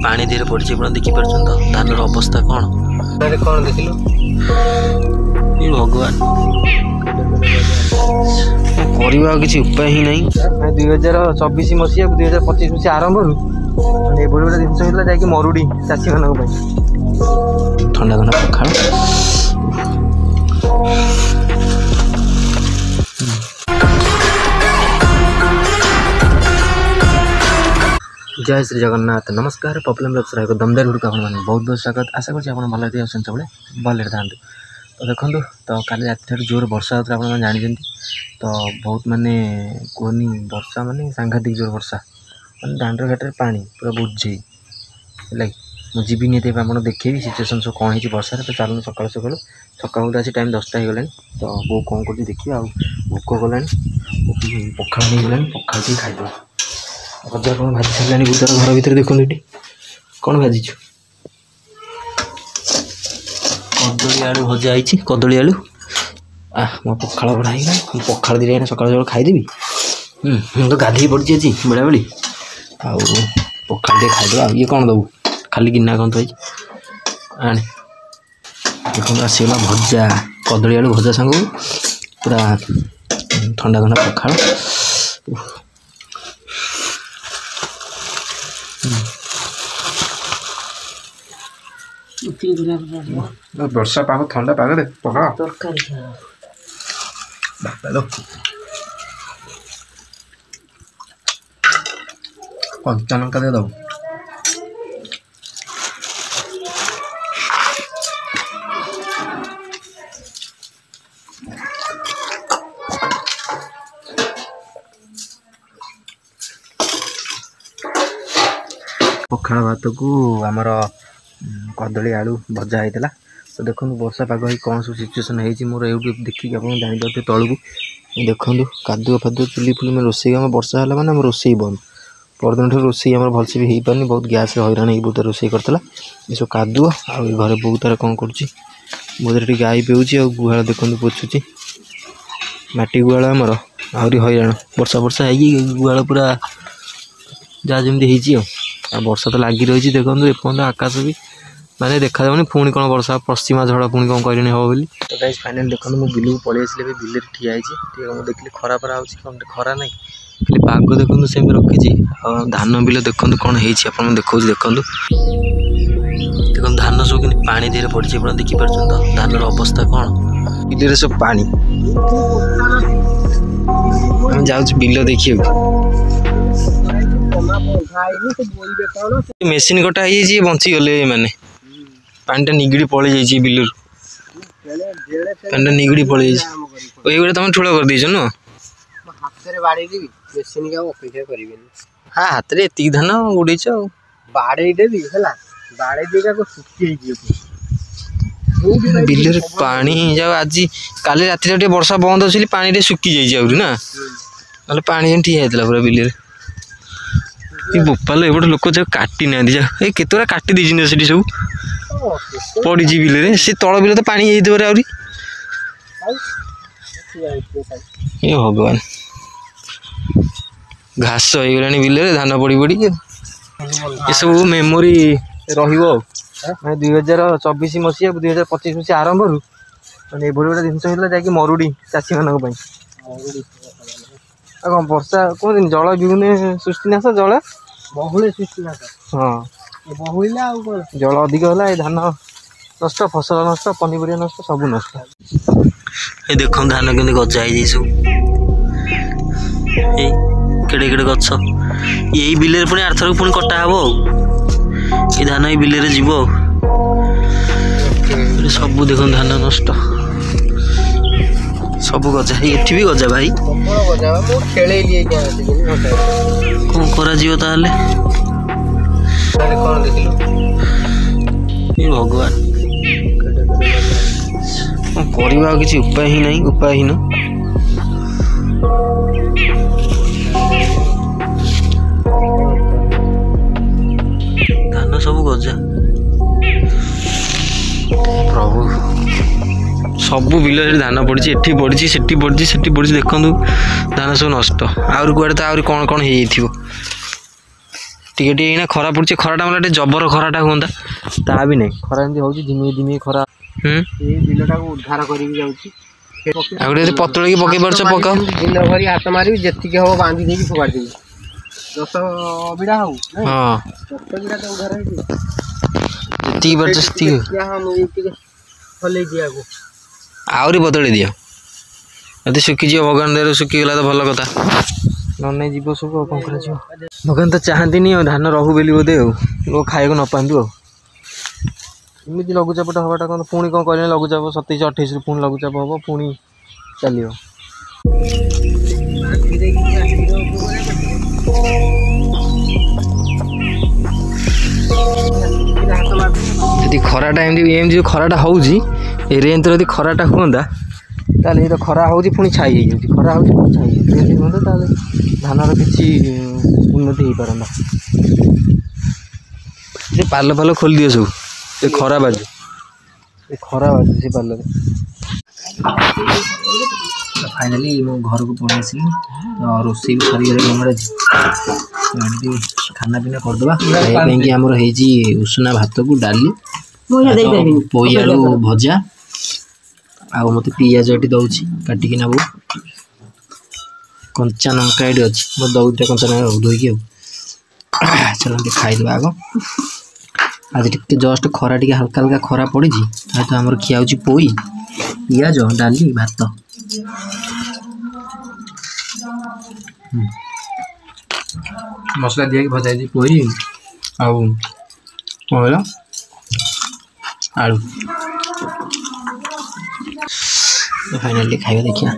पानी धीरे पड़ी आप देखिपार तो धान अवस्था कौन कौन देख भगवान करवा किसी उपाय ही नहीं 2024 मसीहा 2025 मसीहा आरंभ गोटे जिन होता जा मरुड़ी चाषी मान ठंडा ठंडा पखाड़ जय श्री जगन्नाथ नमस्कार पॉपुलर ब्लॉग्स एक दमदार वीडियो को आपको बहुत बहुत स्वागत आशा करছি ଆପଣ ଭଲରେ ଅଛନ୍ତି ସବୁବେଳେ ଭଲରେ ଥାଆନ୍ତୁ तो देखो तो काली राति जोर वर्षा होता है जानते तो बहुत माने कहनी वर्षा माने सांघातिक जोर वर्षा माने दांडर घाटे पानी पूरा बुझे है मुझे नहीं आप देखेबी सिचुएसन सब कौन है वर्षा तो चलूँ सकाल सकाल सकाल तो आज टाइम 10टा हो गला तो बो कौन कर देखिए आ भोक गला पखाड़ नहीं गला पखाड़ टी खाईद भजा कौन भाजी सारे बुदार घर भर देखो ये कौन भाजीचु कदली आलू भजा आई कदली आलू मो पखाड़ बढ़ाई पखाड़ दी सकाल सकाल खाईदेवी तो गाधे पड़ी आज बेला बेली आउ पखाड़ टे खाईदेव ये कौन दबू खाली गिना कौन थी आने देखो आसगला भजा कदली आलू भजा सांग पूरा ठंडा ठंडा पखाड़ वर्षा पाग ठंडा पाग दे पकड़ा कंचा लंका दे दब पखाड़ भात को आमर कदली आलू भजा होता तो देखो वर्षा पाग कौन सब सिचुएसन है मोर यूट्यूब देखिए आप जापारे तलू देखो कादुआ फादुआ चुली फुली में रोसे वर्षा है मैंने रोसे बंद परदिन रोसे भलसे भी हो पारनी बहुत गैस हैरान हो बहुत रोसे करता ये सब कादुआ आ घरे बहुत तार कौन कर बहुत गाई पेची आ गुहाल देखो पोछुची माटी गुहाल आमर आहरी हैरान वर्षा वर्षा है गुहाल पूरा जहाँ जमी वर्षा तो लगी रही देखो एपर्तन आकाश भी माने देखा जाऊनी पुणी कौन वर्षा पश्चिमा झड़ पुणी कौन कहनी हम बोली तो गाइस फाइनल देखो मुझे बिल को पलि आसले बिल ठिया है देखिए खरा परा हो खरा ना खाली पाग देखो सेम रखी धान बिल देखो कौन है देखो देखो देखो धान सब कि पानी धीरे पड़ी आप देखिपार तो धान अवस्था कौन बिल सब पानी जाऊँ बिल देखिए मेसीन कटा है बंची गले माने पानी निगड़ी पड़ जाइए बिलर पानी निगड़ी पड़ जाइए तुम ठूल कर दीच न हाँ हाथ में एति धान उड़ेच बिलर पानी जाओ आज काली राति वर्षा बंद अच्छी पानी सुखी जाइए ना ना पानी ठिया होता पूरा बिलर बोपाल एपटे लोक जो काटी ना जा केतरा काटी दी सब पड़ी बिल से तल बिल तो पानी आहरी ये भगवान घास हो गला बिल धान पड़ी पड़ी ये सब मेमोरी रही 2024 मसीहा 2025 मसीहा आरंभ गोटे गोटे जिन होता जा मरुड़ी चाषी मान कौन वर्षा कौन जल विहुने सृष्टिनाश जल बहुले सृष्टिनाश हाँ बहुला जल अधिक है धान नष्ट फसल नष्ट पनीपरिया नष्ट सब नष्ट ये देख धान के गजा है सब केड़े केड़े गछ यही बिल पुणी आरथर पुणी कटा हम ये धान ये बिल जीव सब देख धान नष्ट सब गजा ये भी गजा भाई कौन कर भगवान करवा किसी उपाय ही नहीं उपायहीन धान सब गजा प्रभु सबू बिल धान पड़ी एटी पड़ी से पड़ी देखो धान सब नष्ट आउरी कौन कौन हो टिके टिके ना खरा पड़े खराटा मतलब जबर खराटा हाँ ता भी नहीं खरा एमती हो झिमी झिमी खरा बिलटा उद्धार कर पतल की पकई पार्छ पका दिन भरी हाथ मारि जी हम बांधी दे फोपाड़ देवी 10 बिड़ा हो हाँ 10 बिड़ा तो उद्धार जी पार्छ आहरी बदल दियो यदि सुखीजी भगवान दे सुखीगला तो भल कथा न जीव सब कौन कर भगवान तो चाहती धान रहू बोली बोधे लोग खाया न पातु आमती लघुचापटा हवाटा कौन पुणी कौन करें लघुचाप 27-28 पुणी लघुचाप हम पुणी चलो यदि खराटा एमती खराटा हो रेंज यदि खराटा हुआ ताले ये तो खरा हो पुणी छाई हो खरा हो छाई हो धानर किसी उन्नति हो पारंता पाल पाल खोल दिए सब ये खरा बाजू से पाल फाइनाली मो घर को पहुँच आसी रोसे भी सरी खाना पीना करदे आमर उसना भात को डाली पोई आलू भजा आउ मत पियाज ये दौर काटिकी नब कंचा लंका ये अच्छी मत दौटा कंचा लंका धोईकी चलो खाईदे आग आज टे जस्ट खरा टे हल्का हल्का खरा पड़ी तो आमर खिया पोई पियाज डाली भात मसला दिया भजा पोई आउ कौन आलू फाइनली खाइए देखिए